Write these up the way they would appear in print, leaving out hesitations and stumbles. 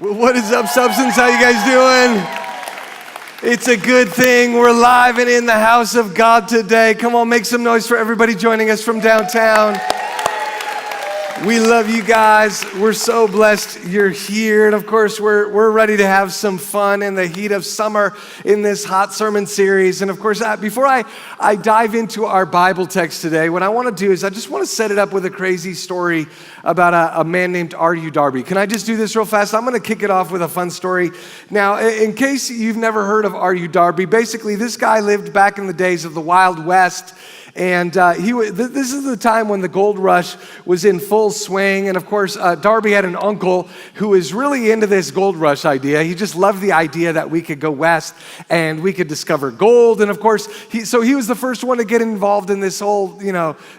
Well, what is up, Substance? How you guys doing? It's a good thing we're live and in the house of God today. Come on, make some noise for everybody joining us from downtown. We love you guys. We're so blessed you're here. And of course, we're ready to have some fun in the heat of summer in this hot sermon series. And of course, before I dive into our Bible text today, what I want to do is I just want to set it up with a crazy story about a man named R.U. Darby. Can I just do this real fast? I'm going to kick it off with a fun story. Now, in case you've never heard of R.U. Darby, basically this guy lived back in the days of the Wild West. And this is the time when the gold rush was in full swing. And of course, Darby had an uncle who was really into this gold rush idea. He just loved the idea that we could go west and we could discover gold. And of course, he was the first one to get involved in this whole,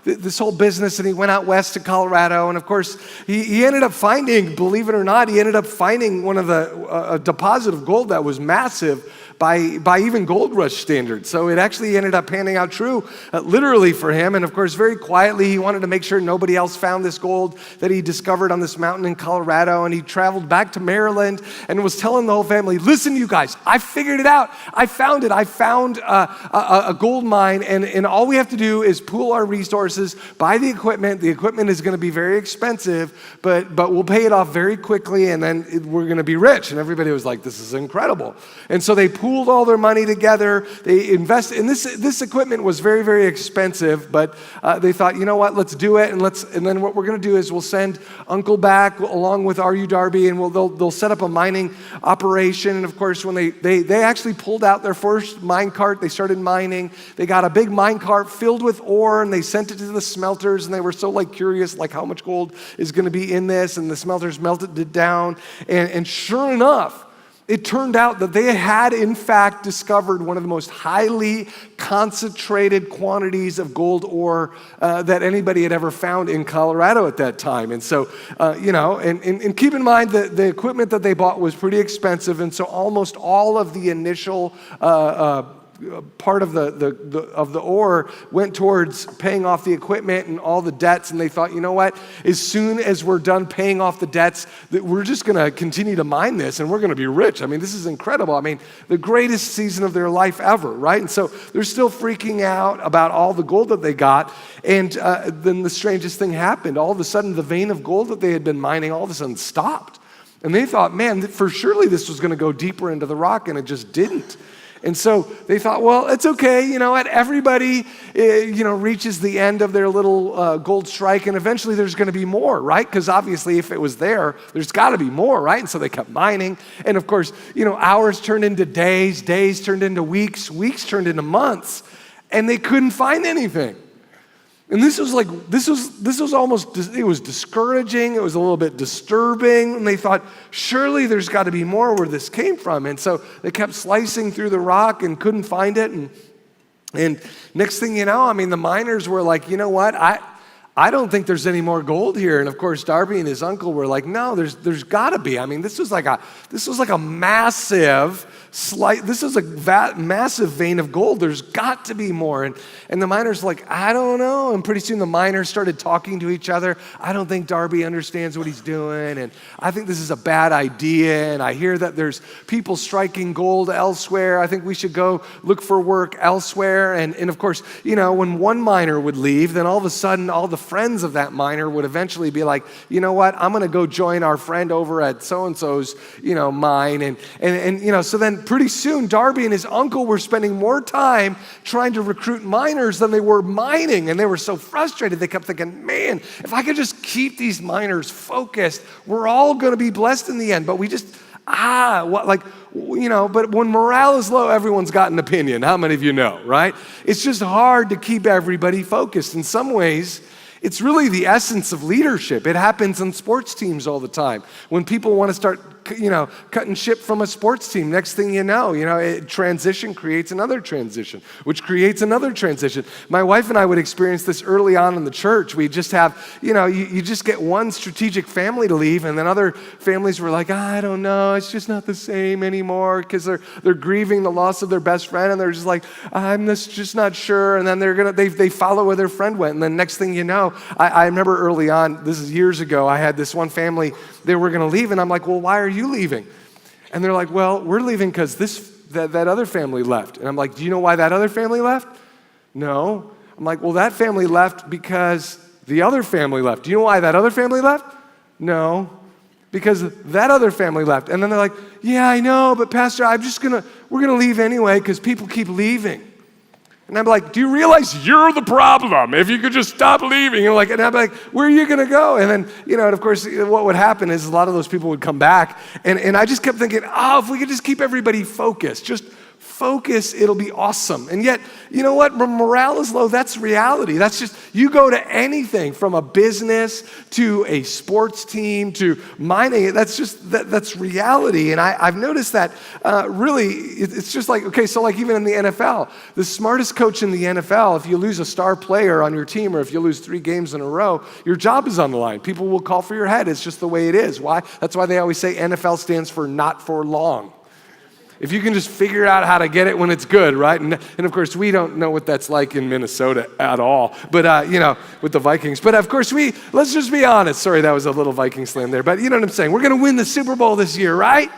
this whole business. And he went out west to Colorado. And of course, he ended up finding, believe it or not, he ended up finding one of a deposit of gold that was massive by even gold rush standards. So it actually ended up panning out true, literally for him. And of course, very quietly, he wanted to make sure nobody else found this gold that he discovered on this mountain in Colorado. And he traveled back to Maryland and was telling the whole family, listen, you guys, I figured it out. I found it. I found a gold mine. And all we have to do is pool our resources, buy the equipment. The equipment is going to be very expensive, but we'll pay it off very quickly. And then we're going to be rich. And everybody was like, this is incredible. And so they pooled all their money together. They invested, and this equipment was very, very expensive, but they thought, you know what, let's do it, and then what we're going to do is we'll send Uncle back along with R.U. Darby, and they'll set up a mining operation. And of course, when they actually pulled out their first mine cart, they started mining. They got a big mine cart filled with ore, and they sent it to the smelters, and they were so curious, how much gold is going to be in this, and the smelters melted it down, and sure enough, it turned out that they had, in fact, discovered one of the most highly concentrated quantities of gold ore that anybody had ever found in Colorado at that time. And so, and keep in mind that the equipment that they bought was pretty expensive, and so almost all of the initial part of the ore went towards paying off the equipment and all the debts. And they thought, you know what? As soon as we're done paying off the debts, that we're just going to continue to mine this and we're going to be rich. I mean, this is incredible. I mean, the greatest season of their life ever, right? And so they're still freaking out about all the gold that they got. And then the strangest thing happened. All of a sudden, the vein of gold that they had been mining all of a sudden stopped. And they thought, man, for surely this was going to go deeper into the rock, and it just didn't. And so they thought, well, it's okay, everybody, reaches the end of their little gold strike, and eventually there's going to be more, right? Because obviously if it was there's got to be more, right? And so they kept mining, and of course, hours turned into days, days turned into weeks, weeks turned into months, and they couldn't find anything. And this was almost, it was discouraging, it was a little bit disturbing, and they thought, surely there's got to be more where this came from. And so they kept slicing through the rock and couldn't find it, and next thing you know, the miners were like, you know what, I don't think there's any more gold here. And of course, Darby and his uncle were like, no, there's got to be. This was like a massive massive vein of gold. There's got to be more. And the miners were like, I don't know. And pretty soon the miners started talking to each other. I don't think Darby understands what he's doing. And I think this is a bad idea. And I hear that there's people striking gold elsewhere. I think we should go look for work elsewhere. And of course, when one miner would leave, then all of a sudden, all the friends of that miner would eventually be like, you know what, I'm going to go join our friend over at so-and-so's, mine. And so then pretty soon, Darby and his uncle were spending more time trying to recruit miners than they were mining. And they were so frustrated. They kept thinking, man, if I could just keep these miners focused, we're all going to be blessed in the end. But we just, but when morale is low, everyone's got an opinion. How many of you know, right? It's just hard to keep everybody focused. In some ways, it's really the essence of leadership. It happens on sports teams all the time. When people want to start cutting ship from a sports team. Next thing you know, transition creates another transition, which creates another transition. My wife and I would experience this early on in the church. We just have, you just get one strategic family to leave, and then other families were like, I don't know, it's just not the same anymore, because they're grieving the loss of their best friend, and they're just like, I'm just not sure. And then they follow where their friend went, and then next thing you know, I remember early on, this is years ago, I had this one family, they were going to leave, and I'm like, well, why are you you leaving? And they're like, well, we're leaving because that other family left. And I'm like, do you know why that other family left? No. I'm like, well, that family left because the other family left. Do you know why that other family left? No. Because that other family left. And then they're like, yeah, I know, but Pastor, we're gonna leave anyway because people keep leaving. And I'm like, do you realize you're the problem? If you could just stop leaving. And I'm like, where are you gonna go? And then, and of course, what would happen is a lot of those people would come back. And I just kept thinking, if we could just keep everybody focused, just focus, it'll be awesome. And yet, you know what? When morale is low, that's reality. That's just, you go to anything from a business to a sports team to mining, that's reality. And I've noticed that really, it's just like, okay, so like even in the NFL, the smartest coach in the NFL, if you lose a star player on your team or if you lose 3 games in a row, your job is on the line. People will call for your head. It's just the way it is. Why? That's why they always say NFL stands for not for long. If you can just figure out how to get it when it's good, right? And of course, we don't know what that's like in Minnesota at all, but with the Vikings. But of course, let's just be honest. Sorry, that was a little Viking slam there, but you know what I'm saying? We're going to win the Super Bowl this year, right?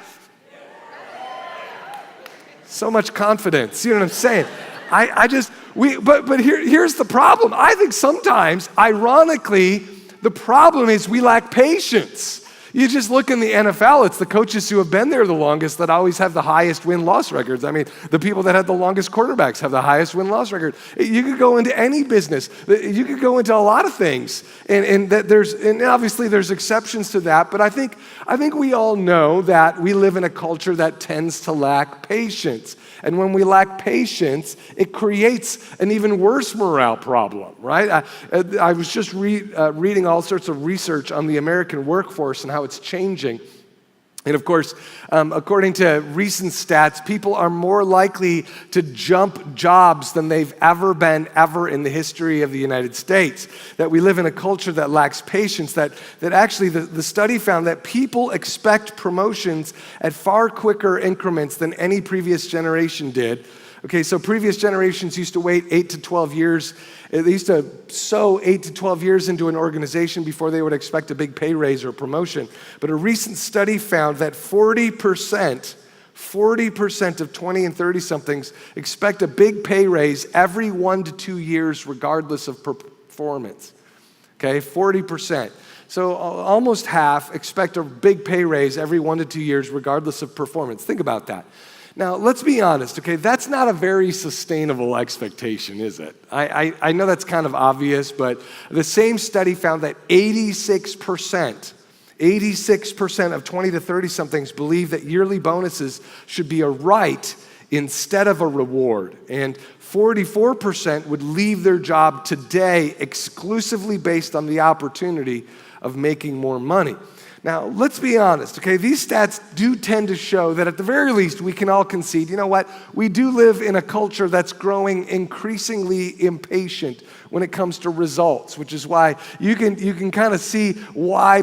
So much confidence. You know what I'm saying? But here's the problem. I think sometimes, ironically, the problem is we lack patience. You just look in the NFL, it's the coaches who have been there the longest that always have the highest win-loss records. I mean, the people that have the longest quarterbacks have the highest win-loss record. You could go into any business. You could go into a lot of things. And obviously there's exceptions to that, but I think we all know that we live in a culture that tends to lack patience. And when we lack patience, it creates an even worse morale problem, right? I was just reading all sorts of research on the American workforce and how it's changing. And of course, according to recent stats, people are more likely to jump jobs than they've ever been in the history of the United States. That we live in a culture that lacks patience, that actually the study found that people expect promotions at far quicker increments than any previous generation did. Okay, so previous generations used to wait 8 to 12 years. They used to sow 8 to 12 years into an organization before they would expect a big pay raise or promotion. But a recent study found that 40% of 20 and 30-somethings expect a big pay raise every 1 to 2 years regardless of performance. Okay, 40%. So almost half expect a big pay raise every 1 to 2 years regardless of performance. Think about that. Now, let's be honest, okay? That's not a very sustainable expectation, is it? I know that's kind of obvious, but the same study found that 86% of 20 to 30-somethings believe that yearly bonuses should be a right instead of a reward. And 44% would leave their job today exclusively based on the opportunity of making more money. Now, let's be honest, okay? These stats do tend to show that at the very least, we can all concede, you know what? We do live in a culture that's growing increasingly impatient when it comes to results, which is why you can kind of see why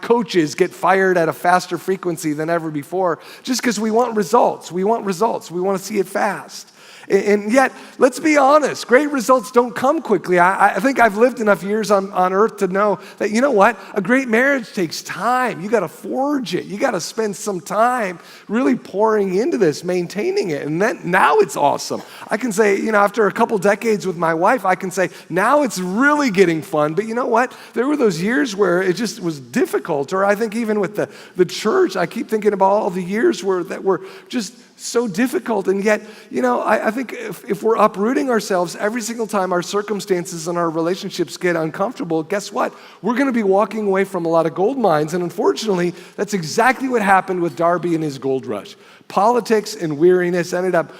coaches get fired at a faster frequency than ever before, just because we want results. We want to see it fast. And yet, let's be honest, great results don't come quickly. I think I've lived enough years on earth to know that, you know what? A great marriage takes time. You got to forge it. You got to spend some time really pouring into this, maintaining it. And then now it's awesome. I can say, after a couple decades with my wife, I can say, now it's really getting fun. But you know what? There were those years where it just was difficult. Or I think even with the church, I keep thinking about all the years that were just so difficult. And yet, I think if we're uprooting ourselves every single time our circumstances and our relationships get uncomfortable, guess what? We're going to be walking away from a lot of gold mines. And unfortunately, that's exactly what happened with Darby and his gold rush. Politics and weariness ended up,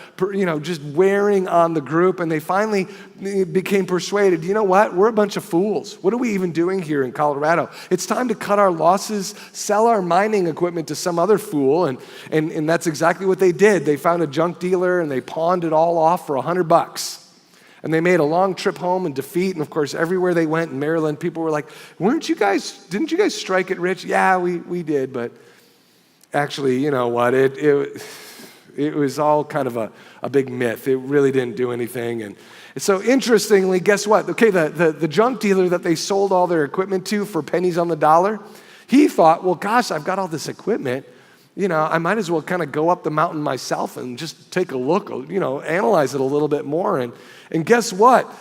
just wearing on the group, and they finally became persuaded, you know what? We're a bunch of fools. What are we even doing here in Colorado? It's time to cut our losses, sell our mining equipment to some other fool, and that's exactly what they did. They found a junk dealer, and they pawned it all off for $100. And they made a long trip home in defeat, and of course, everywhere they went in Maryland, people were like, didn't you guys strike it rich? Yeah, we did, but actually, you know what? It was all kind of a big myth. It really didn't do anything. And so interestingly, guess what? Okay, the junk dealer that they sold all their equipment to for pennies on the dollar, He thought, well, gosh, I've got all this equipment. I might as well kind of go up the mountain myself and just take a look, analyze it a little bit more. And guess what?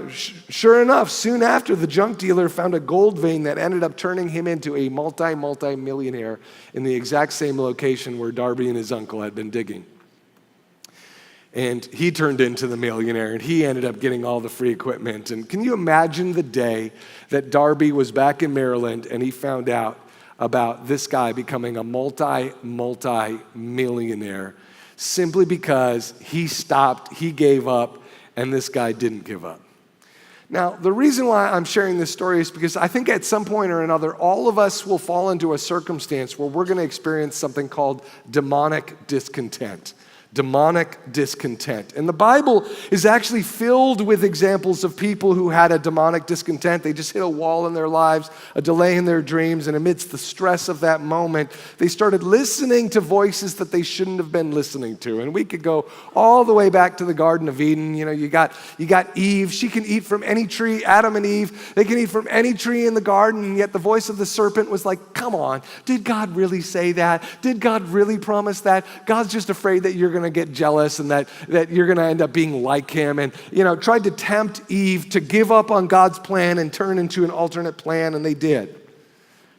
Sure enough, soon after, the junk dealer found a gold vein that ended up turning him into a multi-millionaire in the exact same location where Darby and his uncle had been digging. And he turned into the millionaire, and he ended up getting all the free equipment. And can you imagine the day that Darby was back in Maryland and he found out about this guy becoming a multi-millionaire simply because he stopped, he gave up, and this guy didn't give up. Now, the reason why I'm sharing this story is because I think at some point or another, all of us will fall into a circumstance where we're going to experience something called demonic discontent. Demonic discontent. And the Bible is actually filled with examples of people who had a demonic discontent. They just hit a wall in their lives, a delay in their dreams, and amidst the stress of that moment, they started listening to voices that they shouldn't have been listening to. And we could go all the way back to the Garden of Eden. You got Eve. She can eat from any tree. Adam and Eve, they can eat from any tree in the garden, and yet the voice of the serpent was like, come on, did God really say that? Did God really promise that? God's just afraid that you're going to get jealous and that you're going to end up being like him, and tried to tempt Eve to give up on God's plan and turn into an alternate plan, and they did.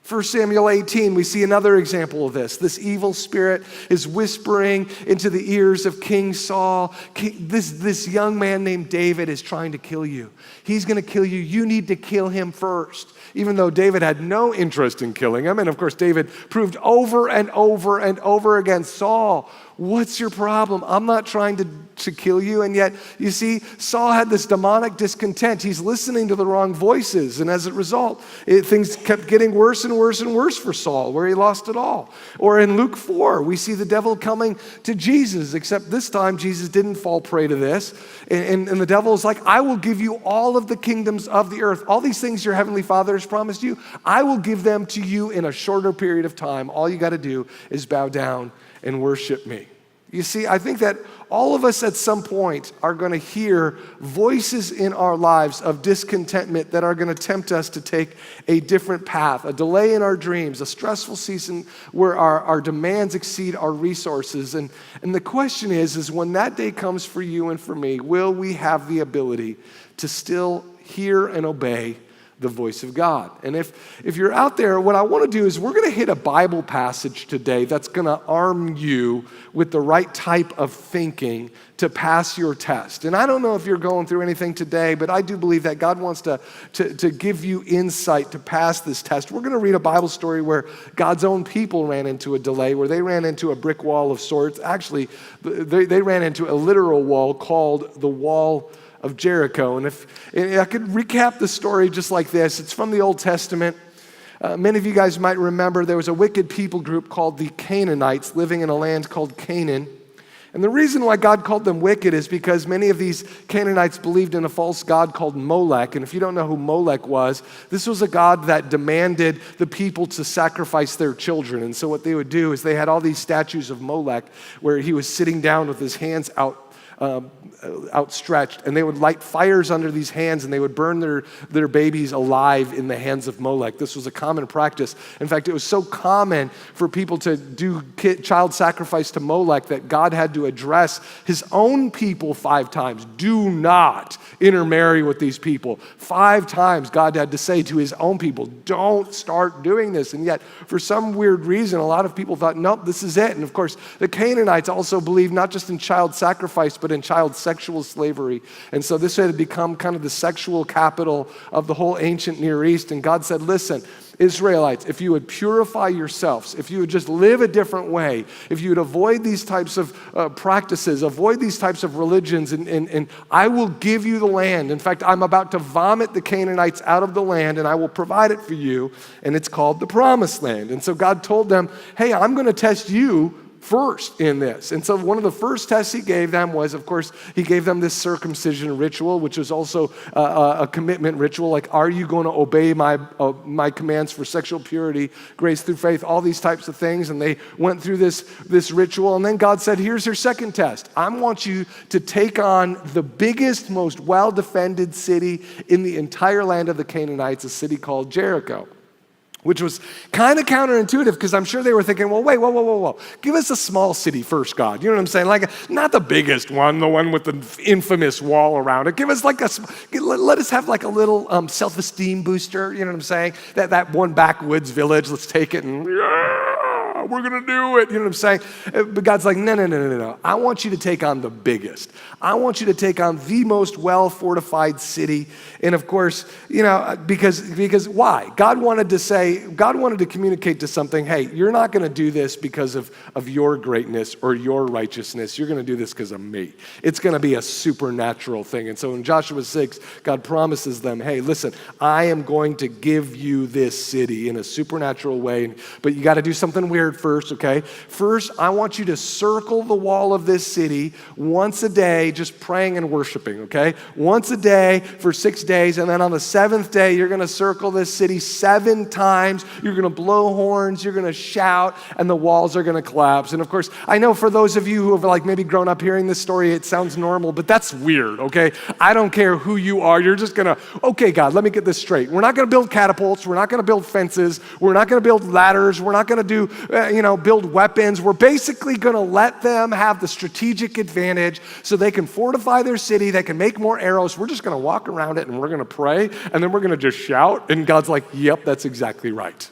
1 Samuel 18, we see another example of this. This evil spirit is whispering into the ears of King Saul. This young man named David is trying to kill you. He's going to kill you. You need to kill him first. Even though David had no interest in killing him. And of course, David proved over and over and over again, Saul, what's your problem? I'm not trying to kill you. And yet, you see, Saul had this demonic discontent. He's listening to the wrong voices. And as a result, things kept getting worse and worse and worse for Saul, where he lost it all. Or in Luke 4, we see the devil coming to Jesus, except this time Jesus didn't fall prey to this. And the devil is like, I will give you all of the kingdoms of the earth. All these things your heavenly Father has promised you, I will give them to you in a shorter period of time. All you got to do is bow down and worship me. You see, I think that all of us at some point are going to hear voices in our lives of discontentment that are going to tempt us to take a different path, a delay in our dreams, a stressful season where our demands exceed our resources. And the question is when that day comes for you and for me, will we have the ability to still hear and obey the voice of God? And if you're out there, what I want to do is we're going to hit a Bible passage today that's going to arm you with the right type of thinking to pass your test. And I don't know if you're going through anything today, but I do believe that God wants to give you insight to pass this test. We're going to read a Bible story where God's own people ran into a delay, where they ran into a brick wall of sorts. Actually, they ran into a literal wall called the wall of Jericho. And if I could recap the story just like this, it's from the Old Testament. Many of you guys might remember there was a wicked people group called the Canaanites living in a land called Canaan. And the reason why God called them wicked is because many of these Canaanites believed in a false god called Molech. And if you don't know who Molech was, this was a god that demanded the people to sacrifice their children. And so what they would do is they had all these statues of Molech where he was sitting down with his hands outstretched, and they would light fires under these hands, and they would burn their babies alive in the hands of Molech. This was a common practice. In fact, it was so common for people to do child sacrifice to Molech that God had to address his own people 5 times. Do not intermarry with these people. 5 times God had to say to his own people, don't start doing this. And yet, for some weird reason, a lot of people thought, nope, this is it. And of course, the Canaanites also believed not just in child sacrifice, but in child sexual slavery. And so this had become kind of the sexual capital of the whole ancient Near East. And God said, listen, Israelites, if you would purify yourselves, if you would just live a different way, if you would avoid these types of practices, avoid these types of religions, and I will give you the land. In fact, I'm about to vomit the Canaanites out of the land, and I will provide it for you, and it's called the Promised Land. And so God told them, hey, I'm going to test you first in this. And so one of the first tests he gave them was, of course, he gave them this circumcision ritual, which was also a commitment ritual. Like, are you going to obey my commands for sexual purity, grace through faith, all these types of things? And they went through this ritual. And then God said, here's your second test. I want you to take on the biggest, most well-defended city in the entire land of the Canaanites, a city called Jericho. which was kind of counterintuitive because I'm sure they were thinking, well, wait, whoa. Give us a small city first, God. You know what I'm saying? Like, not the biggest one, the one with the infamous wall around it. Give us like let us have like a little self-esteem booster. You know what I'm saying? That one backwoods village, let's take it and we're going to do it. You know what I'm saying? But God's like, no. I want you to take on the biggest. I want you to take on the most well-fortified city. And of course, because why? God wanted to communicate to something, hey, you're not going to do this because of your greatness or your righteousness. You're going to do this because of me. It's going to be a supernatural thing. And so in Joshua 6, God promises them, hey, listen, I am going to give you this city in a supernatural way, but you got to do something weird first, okay? First, I want you to circle the wall of this city once a day, just praying and worshiping, okay? Once a day for 6 days, and then on the seventh day, you're going to circle this city 7 times. You're going to blow horns, you're going to shout, and the walls are going to collapse. And of course, I know for those of you who have like maybe grown up hearing this story, it sounds normal, but that's weird, okay? I don't care who you are. You're just going to, okay, God, let me get this straight. We're not going to build catapults. We're not going to build fences. We're not going to build ladders. We're not going to do build weapons. We're basically going to let them have the strategic advantage so they can fortify their city. They can make more arrows. We're just going to walk around it and we're going to pray and then we're going to just shout. And God's like, yep, that's exactly right.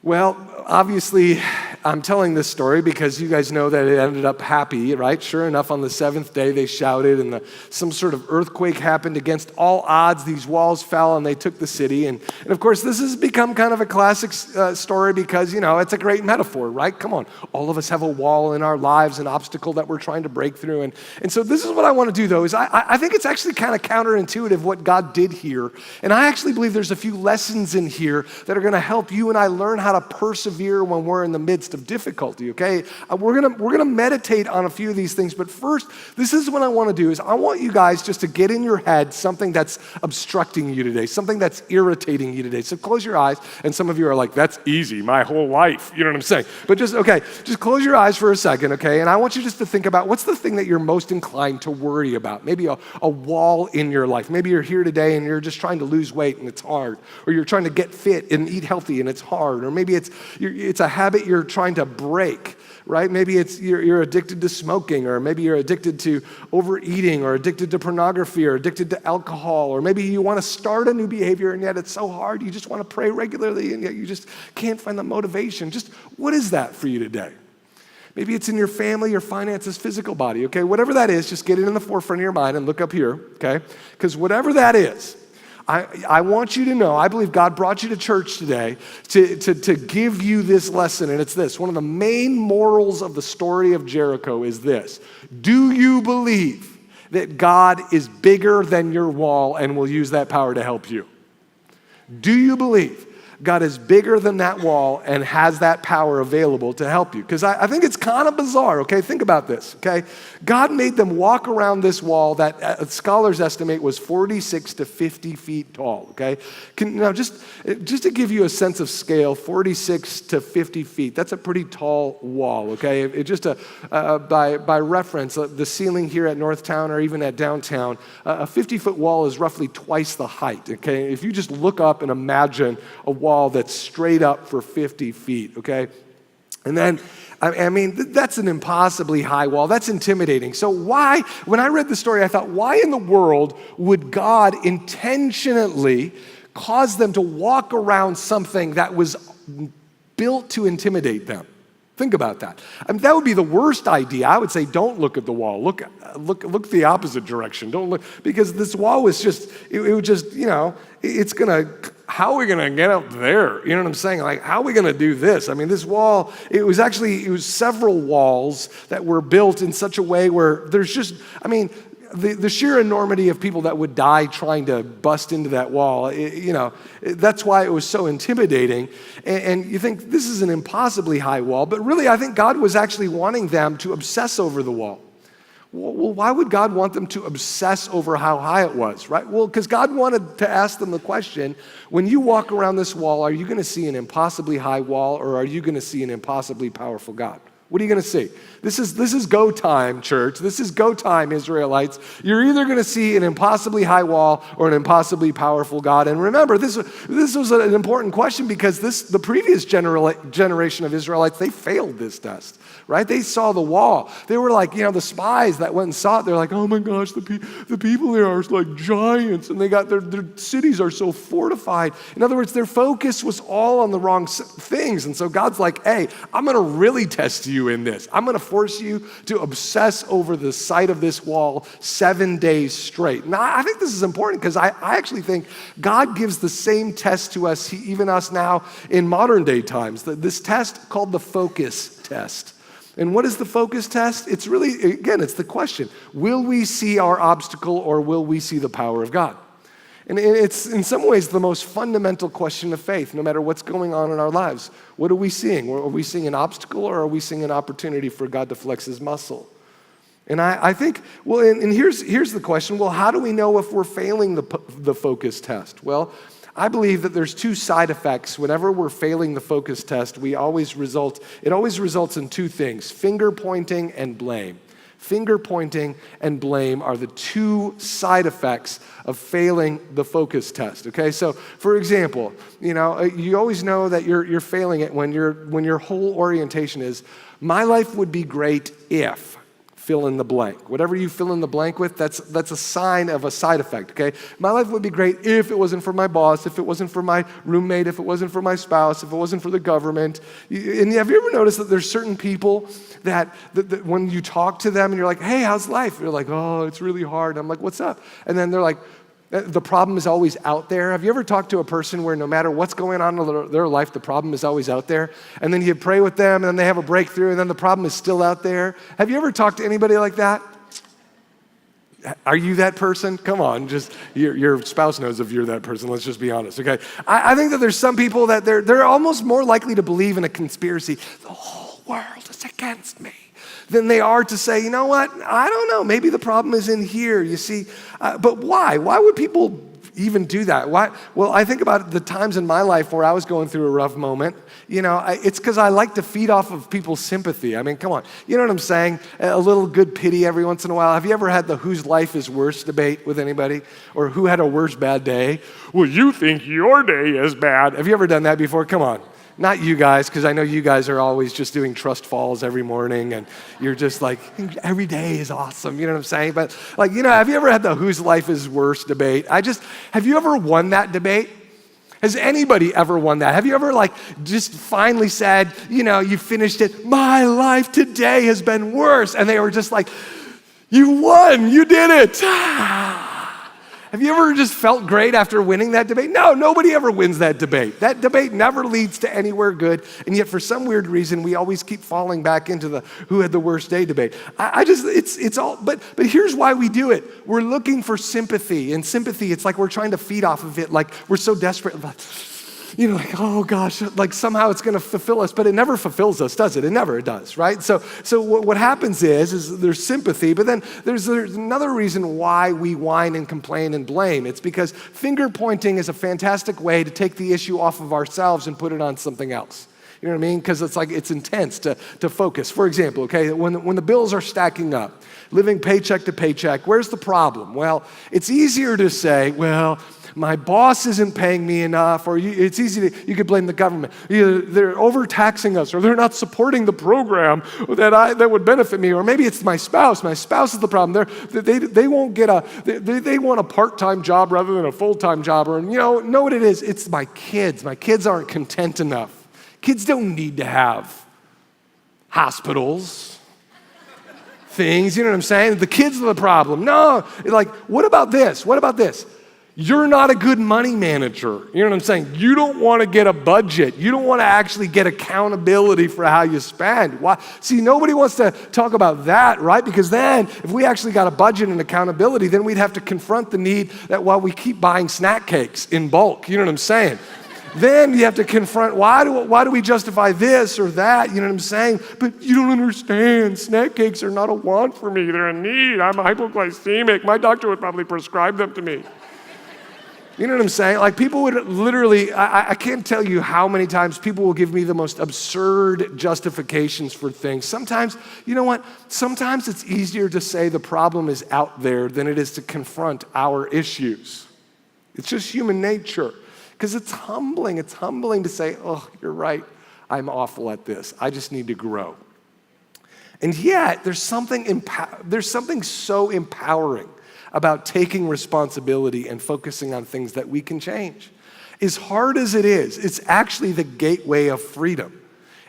Well, obviously, I'm telling this story because you guys know that it ended up happy, right? Sure enough, on the seventh day, they shouted and some sort of earthquake happened. Against all odds, these walls fell and they took the city. And of course, this has become kind of a classic story because, it's a great metaphor, right? Come on. All of us have a wall in our lives, an obstacle that we're trying to break through. And so this is what I want to do, though, is I think it's actually kind of counterintuitive what God did here. And I actually believe there's a few lessons in here that are going to help you and I learn how to persevere when we're in the midst of difficulty, okay? We're gonna meditate on a few of these things, but first, this is what I want to do is I want you guys just to get in your head something that's obstructing you today, something that's irritating you today. So close your eyes, and some of you are like, that's easy, my whole life, you know what I'm saying? But just close your eyes for a second, okay? And I want you just to think about what's the thing that you're most inclined to worry about? Maybe a wall in your life. Maybe you're here today and you're just trying to lose weight and it's hard, or you're trying to get fit and eat healthy and it's hard, or maybe it's a habit you're trying to break, right? Maybe it's you're addicted to smoking, or maybe you're addicted to overeating, or addicted to pornography, or addicted to alcohol, or maybe you want to start a new behavior and yet it's so hard, you just want to pray regularly and yet you just can't find the motivation. Just what is that for you today? Maybe it's in your family, your finances, physical body, okay? Whatever that is, just get it in the forefront of your mind and look up here, okay? Because whatever that is, I want you to know, I believe God brought you to church today to give you this lesson, and it's this. One of the main morals of the story of Jericho is this. Do you believe that God is bigger than your wall and will use that power to help you? Do you believe God is bigger than that wall and has that power available to help you? Because I think it's kind of bizarre, okay? Think about this, okay? God made them walk around this wall that scholars estimate was 46 to 50 feet tall, okay? Now, just to give you a sense of scale, 46 to 50 feet, that's a pretty tall wall, okay? It just by reference, the ceiling here at Northtown or even at downtown, a 50-foot wall is roughly twice the height, okay? If you just look up and imagine a wall that's straight up for 50 feet, okay? And then, I mean, that's an impossibly high wall. That's intimidating. So why, when I read the story, I thought, why in the world would God intentionally cause them to walk around something that was built to intimidate them? Think about that. I mean, that would be the worst idea. I would say, don't look at the wall. Look the opposite direction. Don't look, because this wall was just, it would just, it's gonna, how are we gonna get up there? You know what I'm saying? Like, how are we gonna do this? I mean, this wall, it was several walls that were built in such a way where there's just, I mean, the sheer enormity of people that would die trying to bust into that wall, that's why it was so intimidating. And you think this is an impossibly high wall, but really I think God was actually wanting them to obsess over the wall. Well, why would God want them to obsess over how high it was, right? Well, because God wanted to ask them the question, when you walk around this wall, are you going to see an impossibly high wall, or are you going to see an impossibly powerful God? What are you going to see? This is go time, church. This is go time, Israelites. You're either going to see an impossibly high wall or an impossibly powerful God. And remember, this was an important question because the previous generation of Israelites, they failed this test, right? They saw the wall. They were like, the spies that went and saw it. They're like, oh my gosh, the people there are like giants, and they got their cities are so fortified. In other words, their focus was all on the wrong things. And so God's like, hey, I'm going to really test you in this. I'm going to force you to obsess over the sight of this wall 7 days straight. Now, I think this is important because I actually think God gives the same test to us, even us now in modern day times. This test called the focus test. And what is the focus test? It's really, again, it's the question, will we see our obstacle or will we see the power of God? And it's in some ways the most fundamental question of faith, no matter what's going on in our lives. What are we seeing? Are we seeing an obstacle or are we seeing an opportunity for God to flex his muscle? And I think, well, and here's the question, well, how do we know if we're failing the focus test? Well, I believe that there's two side effects. Whenever we're failing the focus test, it always results in two things, finger pointing and blame. Finger pointing and blame are the two side effects of failing the focus test, okay? So, for example, you always know that you're failing it when your whole orientation is, my life would be great if, fill in the blank. Whatever you fill in the blank with, that's a sign of a side effect, okay? My life would be great if it wasn't for my boss, if it wasn't for my roommate, if it wasn't for my spouse, if it wasn't for the government. And have you ever noticed that there's certain people that when you talk to them and you're like, hey, how's life? They're like, oh, it's really hard. I'm like, what's up? And then they're like, the problem is always out there. Have you ever talked to a person where no matter what's going on in their life, the problem is always out there? And then you pray with them, and then they have a breakthrough, and then the problem is still out there. Have you ever talked to anybody like that? Are you that person? Come on, just your spouse knows if you're that person. Let's just be honest, okay? I think that there's some people that they're almost more likely to believe in a conspiracy. The whole world is against me, than they are to say, you know what, I don't know, maybe the problem is in here, you see. But why? Why would people even do that? Why? Well, I think about the times in my life where I was going through a rough moment. It's because I like to feed off of people's sympathy. I mean, come on. You know what I'm saying? A little good pity every once in a while. Have you ever had the whose life is worse debate with anybody? Or who had a worse bad day? Well, you think your day is bad. Have you ever done that before? Come on. Not you guys, because I know you guys are always just doing trust falls every morning, and you're just like, every day is awesome, you know what I'm saying? But have you ever had the whose life is worse debate? Have you ever won that debate? Has anybody ever won that? Have you ever just finally said, you finished it, my life today has been worse, and they were just like, you won, you did it. Have you ever just felt great after winning that debate? No, nobody ever wins that debate. That debate never leads to anywhere good, and yet for some weird reason, we always keep falling back into the who had the worst day debate. It's all, but here's why we do it. We're looking for sympathy, and sympathy, it's like we're trying to feed off of it, like we're so desperate, oh gosh, somehow it's gonna fulfill us, but it never fulfills us, does it? It never does, right? So what happens is there's sympathy, but then there's another reason why we whine and complain and blame. It's because finger pointing is a fantastic way to take the issue off of ourselves and put it on something else. You know what I mean? Because it's intense to focus. For example, okay, when the bills are stacking up, living paycheck to paycheck, where's the problem? Well, it's easier to say, well, my boss isn't paying me enough, or it's easy you could blame the government. Either they're overtaxing us, or they're not supporting the program that would benefit me, or maybe it's my spouse. My spouse is the problem. They won't get they want a part-time job rather than a full-time job, or know what it is? It's my kids. My kids aren't content enough. Kids don't need to have hospitals, things, you know what I'm saying? The kids are the problem. No, what about this? What about this? You're not a good money manager. You know what I'm saying? You don't want to get a budget. You don't want to actually get accountability for how you spend. Why? See, nobody wants to talk about that, right? Because then if we actually got a budget and accountability, then we'd have to confront the need that while we keep buying snack cakes in bulk, you know what I'm saying? Then you have to confront, why do we justify this or that? You know what I'm saying? But you don't understand. Snack cakes are not a want for me. They're a need. I'm hypoglycemic. My doctor would probably prescribe them to me. You know what I'm saying? Like people would literally, I can't tell you how many times people will give me the most absurd justifications for things. Sometimes, you know what? Sometimes it's easier to say the problem is out there than it is to confront our issues. It's just human nature. Because it's humbling. It's humbling to say, oh, you're right. I'm awful at this. I just need to grow. And yet, there's something so empowering about taking responsibility and focusing on things that we can change. As hard as it is, it's actually the gateway of freedom.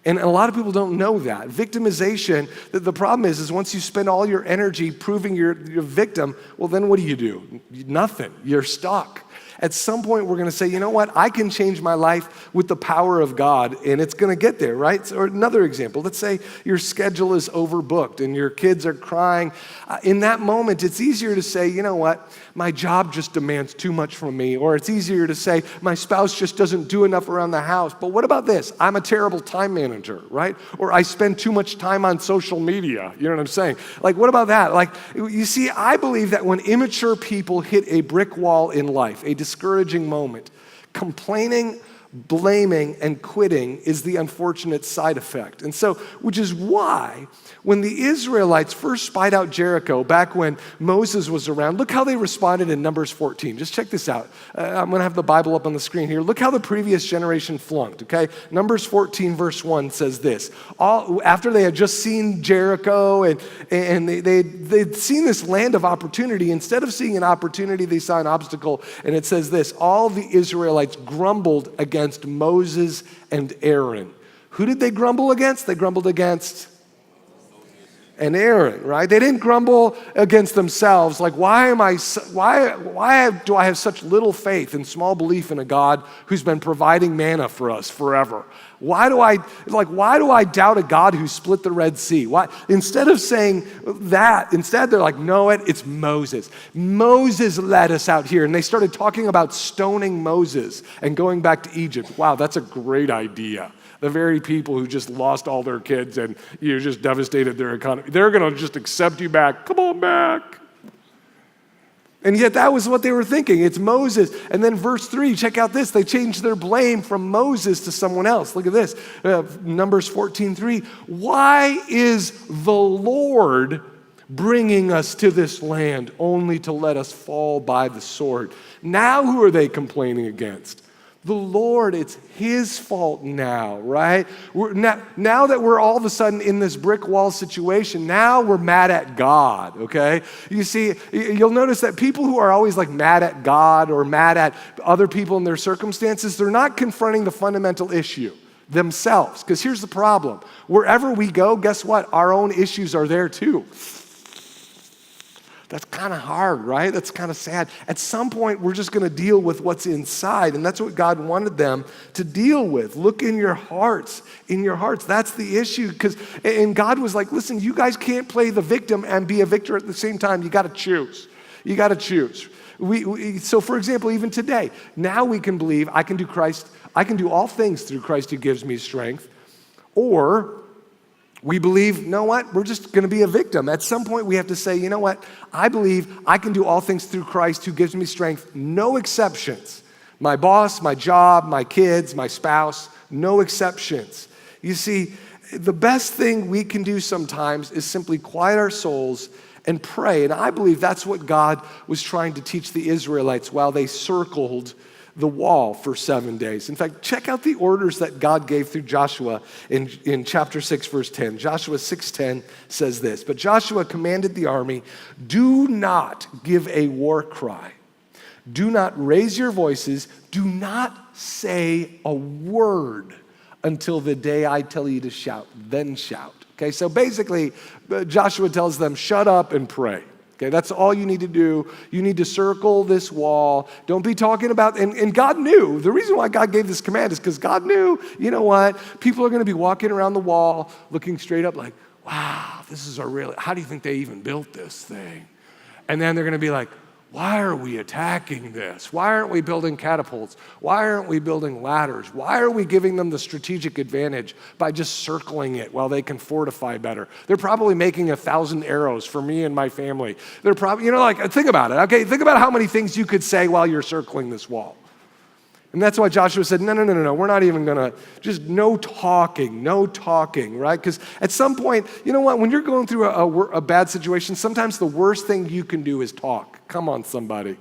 And a lot of people don't know that. Victimization, the problem is once you spend all your energy proving you're a victim, well, then what do? Nothing. You're stuck. At some point, we're going to say, you know what? I can change my life with the power of God, and it's going to get there, right? Or another example, let's say your schedule is overbooked and your kids are crying. In that moment, it's easier to say, you know what? My job just demands too much from me. Or it's easier to say, my spouse just doesn't do enough around the house. But what about this? I'm a terrible time manager, right? Or I spend too much time on social media. You know what I'm saying? Like, what about that? Like, you see, I believe that when immature people hit a brick wall in life, a discouraging moment, complaining, blaming, and quitting is the unfortunate side effect. And so, which is why when the Israelites first spied out Jericho back when Moses was around, look how they responded in Numbers 14. Just check this out. I'm going to have the Bible up on the screen here. Look how the previous generation flunked, okay? Numbers 14 verse 1 says this. After they had just seen Jericho and they'd seen this land of opportunity, instead of seeing an opportunity, they saw an obstacle. And it says this, all the Israelites grumbled against Moses and Aaron. Who did they grumble against? They grumbled against and Aaron, right? They didn't grumble against themselves. Like, why do I have such little faith and small belief in a God who's been providing manna for us forever? Why do I doubt a God who split the Red Sea? Why? Instead of saying that, they're like, no, it's Moses. Moses led us out here. And they started talking about stoning Moses and going back to Egypt. Wow, that's a great idea. The very people who just lost all their kids and just devastated their economy, they're going to just accept you back. Come on back. And yet that was what they were thinking. It's Moses. And then verse 3, check out this. They changed their blame from Moses to someone else. Look at this. Numbers 14:3. Why is the Lord bringing us to this land only to let us fall by the sword? Now who are they complaining against? The Lord, it's his fault now, right? Now that we're all of a sudden in this brick wall situation, now we're mad at God, okay? You see, you'll notice that people who are always like mad at God or mad at other people and their circumstances, they're not confronting the fundamental issue themselves. Because here's the problem. Wherever we go, guess what? Our own issues are there too. That's kind of hard, right? That's kind of sad. At some point, we're just going to deal with what's inside, and that's what God wanted them to deal with. Look in your hearts. In your hearts, that's the issue. And God was like, listen, you guys can't play the victim and be a victor at the same time. You got to choose. You got to choose. So, for example, even today, now we can believe I can do all things through Christ who gives me strength, or we believe, you know what, we're just going to be a victim. At some point, we have to say, you know what, I believe I can do all things through Christ who gives me strength, no exceptions. My boss, my job, my kids, my spouse, no exceptions. You see, the best thing we can do sometimes is simply quiet our souls and pray. And I believe that's what God was trying to teach the Israelites while they circled the wall for 7 days. In fact, check out the orders that God gave through Joshua in chapter 6, verse 10. Joshua 6:10 says this, but Joshua commanded the army, do not give a war cry. Do not raise your voices. Do not say a word until the day I tell you to shout, then shout. Okay, so basically, Joshua tells them, shut up and pray. Okay, that's all you need to do. You need to circle this wall. Don't be talking about, and God knew. The reason why God gave this command is because God knew, you know what? People are going to be walking around the wall looking straight up like, wow, this is how do you think they even built this thing? And then they're going to be like, why are we attacking this? Why aren't we building catapults? Why aren't we building ladders? Why are we giving them the strategic advantage by just circling it while they can fortify better? They're probably making 1,000 arrows for me and my family. They're probably, think about it, okay? Think about how many things you could say while you're circling this wall. And that's why Joshua said, no, we're not even gonna, just no talking, right? Because at some point, you know what, when you're going through a bad situation, sometimes the worst thing you can do is talk. Come on, somebody.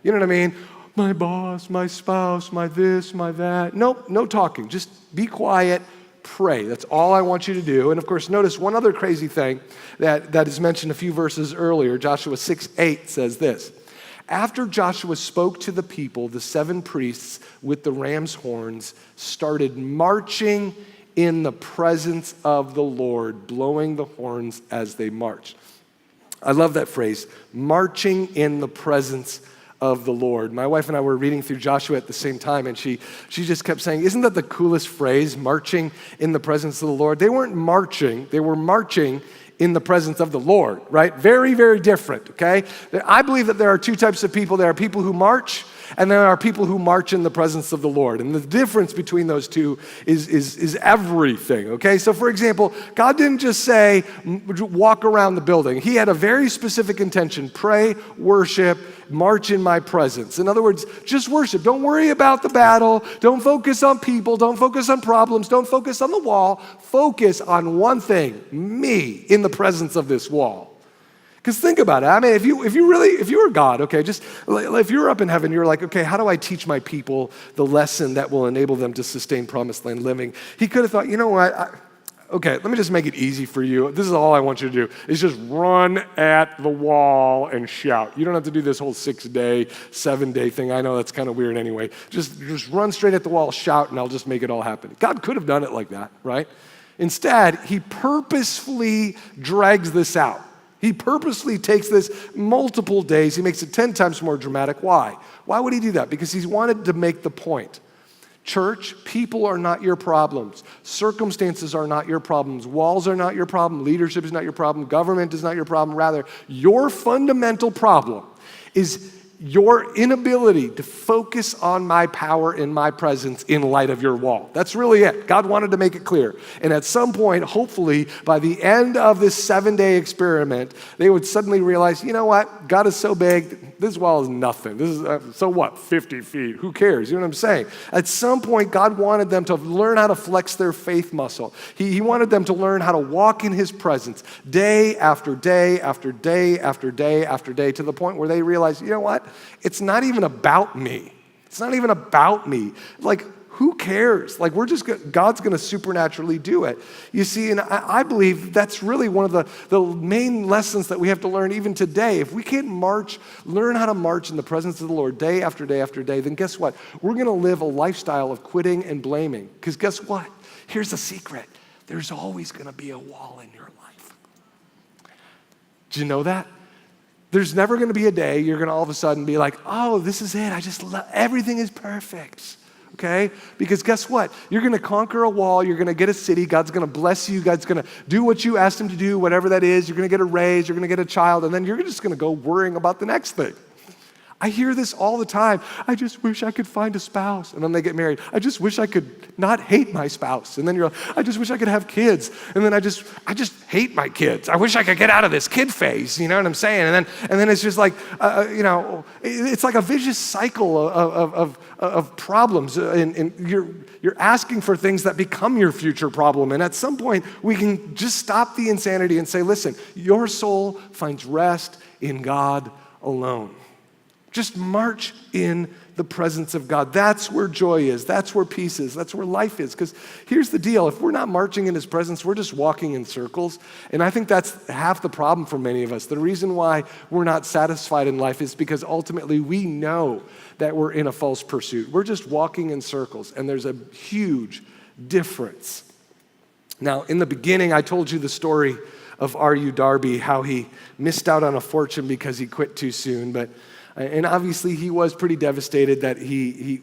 You know what I mean? My boss, my spouse, my this, my that. Nope, no talking. Just be quiet, pray. That's all I want you to do. And of course, notice one other crazy thing that is mentioned a few verses earlier. Joshua 6:8 says this. After Joshua spoke to the people, the 7 priests with the ram's horns started marching in the presence of the Lord, blowing the horns as they marched. I love that phrase, marching in the presence of the Lord. My wife and I were reading through Joshua at the same time, and she just kept saying, isn't that the coolest phrase, marching in the presence of the Lord? They weren't marching, they were marching in the presence of the Lord, right? Very, very different, okay? I believe that there are 2 types of people. There are people who march, and there are people who march in the presence of the Lord. And the difference between those two is everything, okay? So for example, God didn't just say, walk around the building. He had a very specific intention, pray, worship, march in my presence. In other words, just worship. Don't worry about the battle. Don't focus on people. Don't focus on problems. Don't focus on the wall. Focus on one thing, me in the presence of this wall. Because think about it. I mean, if you were God, okay, just if you were up in heaven, you're like, okay, how do I teach my people the lesson that will enable them to sustain promised land living? He could have thought, you know what? Okay, let me just make it easy for you. This is all I want you to do, is just run at the wall and shout. You don't have to do this whole 6-day, 7-day thing. I know that's kind of weird anyway. Just run straight at the wall, shout, and I'll just make it all happen. God could have done it like that, right? Instead, he purposefully drags this out. He purposely takes this multiple days. He makes it 10 times more dramatic. Why? Why would he do that? Because he's wanted to make the point. Church, people are not your problems. Circumstances are not your problems. Walls are not your problem. Leadership is not your problem. Government is not your problem. Rather, your fundamental problem is your inability to focus on my power and my presence in light of your wall. That's really it. God wanted to make it clear. And at some point, hopefully, by the end of this 7-day experiment, they would suddenly realize, you know what? God is so big, this wall is nothing. This is, so what, 50 feet? Who cares? You know what I'm saying? At some point, God wanted them to learn how to flex their faith muscle. He wanted them to learn how to walk in his presence day after day after day after day after day to the point where they realize, you know what? It's not even about me. It's not even about me. Like, who cares? Like, God's going to supernaturally do it. You see, and I believe that's really one of the main lessons that we have to learn even today. If we can't learn how to march in the presence of the Lord day after day after day, then guess what? We're going to live a lifestyle of quitting and blaming. Because guess what? Here's the secret. There's always going to be a wall in your life. Did you know that? There's never going to be a day you're going to all of a sudden be like, oh, this is it. Everything is perfect. Okay? Because guess what? You're going to conquer a wall. You're going to get a city. God's going to bless you. God's going to do what you asked him to do, whatever that is. You're going to get a raise. You're going to get a child. And then you're just going to go worrying about the next thing. I hear this all the time. I just wish I could find a spouse. And then they get married. I just wish I could not hate my spouse. And then you're like, I just wish I could have kids. And then I just hate my kids. I wish I could get out of this kid phase. You know what I'm saying? And then it's just like, it's like a vicious cycle of problems. And you're asking for things that become your future problem. And at some point, we can just stop the insanity and say, listen, your soul finds rest in God alone. Just march in the presence of God. That's where joy is. That's where peace is. That's where life is. Because here's the deal. If we're not marching in his presence, we're just walking in circles. And I think that's half the problem for many of us. The reason why we're not satisfied in life is because ultimately we know that we're in a false pursuit. We're just walking in circles. And there's a huge difference. Now, in the beginning, I told you the story of R.U. Darby, how he missed out on a fortune because he quit too soon. And obviously he was pretty devastated that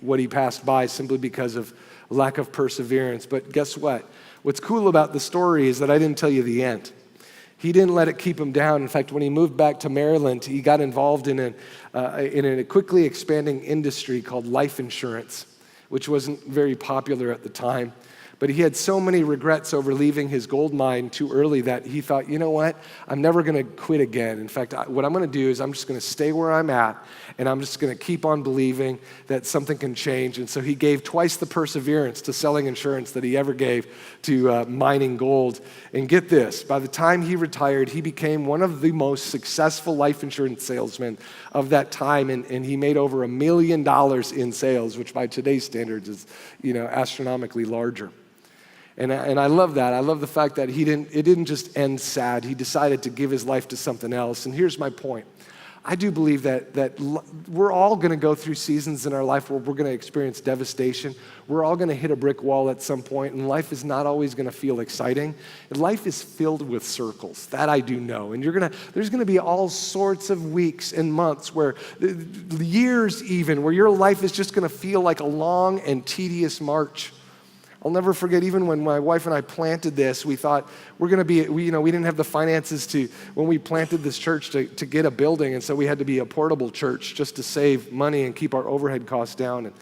what he passed by simply because of lack of perseverance. But guess what? What's cool about the story is that I didn't tell you the end. He didn't let it keep him down. In fact, when he moved back to Maryland, he got involved in a quickly expanding industry called life insurance, which wasn't very popular at the time. But he had so many regrets over leaving his gold mine too early that he thought, you know what? I'm never going to quit again. In fact, what I'm going to do is I'm just going to stay where I'm at, and I'm just going to keep on believing that something can change. And so he gave twice the perseverance to selling insurance that he ever gave to mining gold. And get this, by the time he retired, he became one of the most successful life insurance salesmen of that time, and he made over $1 million in sales, which by today's standards is, astronomically larger. And I love that. I love the fact that it didn't just end sad. He decided to give his life to something else. And here's my point. I do believe that we're all going to go through seasons in our life where we're going to experience devastation. We're all going to hit a brick wall at some point, and life is not always going to feel exciting. And life is filled with circles. That I do know. And there's going to be all sorts of weeks and months where, years even, where your life is just going to feel like a long and tedious march. I'll never forget, even when my wife and I planted this, we thought we didn't have the finances when we planted this church to get a building, and so we had to be a portable church just to save money and keep our overhead costs down.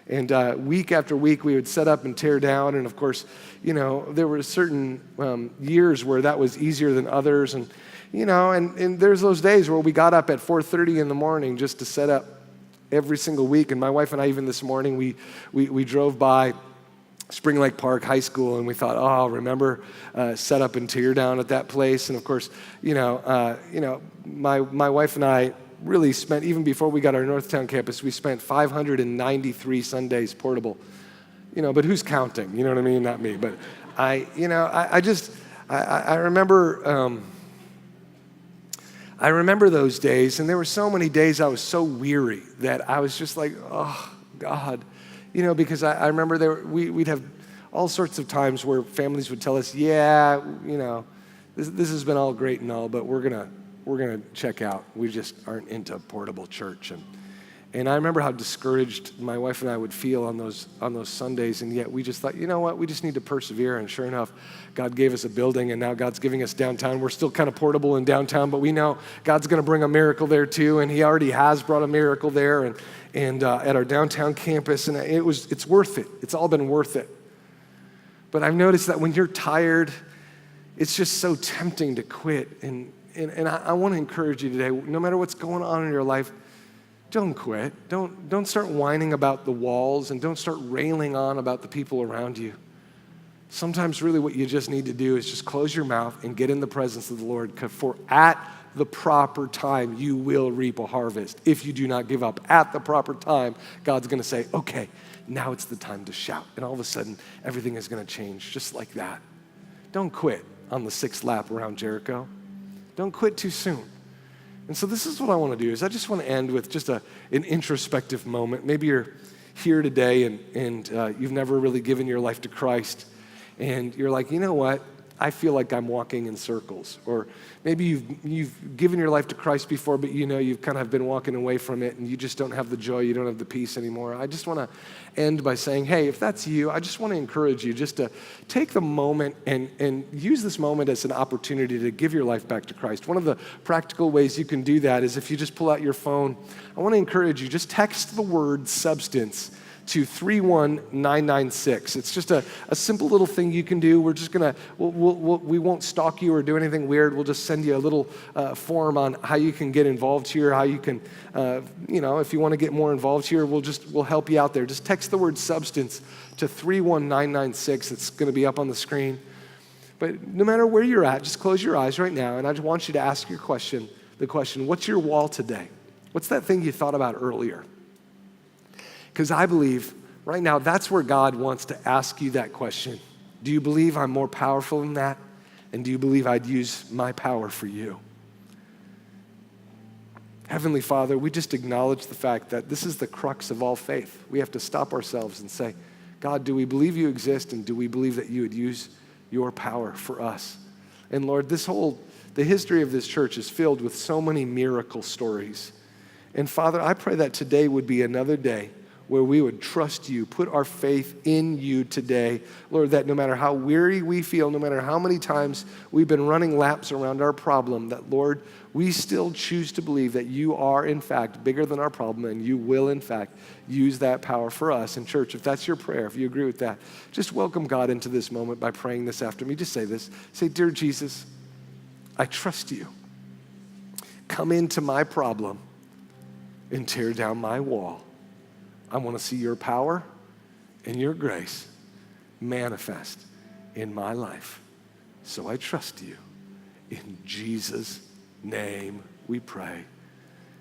And week after week, we would set up and tear down, and of course, there were certain years where that was easier than others, and there's those days where we got up at 4:30 in the morning just to set up every single week, and my wife and I, even this morning, we drove by Spring Lake Park High School, and we thought, remember set up and tear down at that place. And of course, my wife and I really spent, even before we got our Northtown campus, we spent 593 Sundays portable. But who's counting? You know what I mean? Not me. But I remember. I remember those days, and there were so many days I was so weary that I was just like, oh God. Because I remember we'd have all sorts of times where families would tell us, this has been all great and all, but we're gonna check out. We just aren't into portable church. And I remember how discouraged my wife and I would feel on those Sundays, and yet we just thought, you know what, we just need to persevere. And sure enough, God gave us a building, and now God's giving us downtown. We're still kind of portable in downtown, but we know God's gonna bring a miracle there too, and He already has brought a miracle there, and at our downtown campus, and it's worth it. It's all been worth it. But I've noticed that when you're tired, it's just so tempting to quit. And I want to encourage you today, no matter what's going on in your life, don't quit. Don't start whining about the walls, and don't start railing on about the people around you. Sometimes really what you just need to do is just close your mouth and get in the presence of the Lord, for at the proper time, you will reap a harvest. If you do not give up at the proper time, God's going to say, okay, now it's the time to shout. And all of a sudden, everything is going to change just like that. Don't quit on the 6th lap around Jericho. Don't quit too soon. And so this is what I want to do, is I just want to end with just an introspective moment. Maybe you're here today and you've never really given your life to Christ, and you're like, you know what? I feel like I'm walking in circles. Or maybe you've given your life to Christ before, but you've kind of been walking away from it, and you just don't have the joy, you don't have the peace anymore. I just want to end by saying, hey, if that's you, I just want to encourage you just to take the moment and use this moment as an opportunity to give your life back to Christ. One of the practical ways you can do that is if you just pull out your phone. I want to encourage you, just text the word substance to 31996. It's just a simple little thing you can do. We're just we won't stalk you or do anything weird. We'll just send you a little form on how you can get involved here, how you can, if you want to get more involved here, we'll help you out there. Just text the word substance to 31996. It's going to be up on the screen. But no matter where you're at, just close your eyes right now, and I just want you to ask the question, what's your wall today? What's that thing you thought about earlier? Because I believe right now that's where God wants to ask you that question. Do you believe I'm more powerful than that? And do you believe I'd use my power for you? Heavenly Father, we just acknowledge the fact that this is the crux of all faith. We have to stop ourselves and say, God, do we believe you exist, and do we believe that you would use your power for us? And Lord, the history of this church is filled with so many miracle stories. And Father, I pray that today would be another day where we would trust you, put our faith in you today. Lord, that no matter how weary we feel, no matter how many times we've been running laps around our problem, that, Lord, we still choose to believe that you are, in fact, bigger than our problem, and you will, in fact, use that power for us. And church, if that's your prayer, if you agree with that, just welcome God into this moment by praying this after me. Just say this. Say, dear Jesus, I trust you. Come into my problem and tear down my wall. I want to see your power and your grace manifest in my life. So I trust you. In Jesus' name we pray.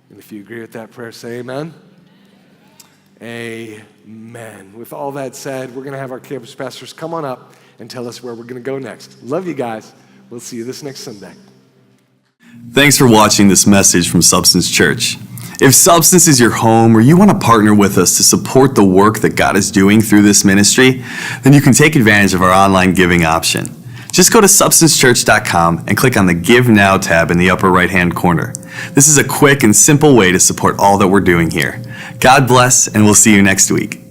And if you agree with that prayer, say amen. Amen. With all that said, we're going to have our campus pastors come on up and tell us where we're going to go next. Love you guys. We'll see you this next Sunday. Thanks for watching this message from Substance Church. If Substance is your home or you want to partner with us to support the work that God is doing through this ministry, then you can take advantage of our online giving option. Just go to substancechurch.com and click on the Give Now tab in the upper right-hand corner. This is a quick and simple way to support all that we're doing here. God bless, and we'll see you next week.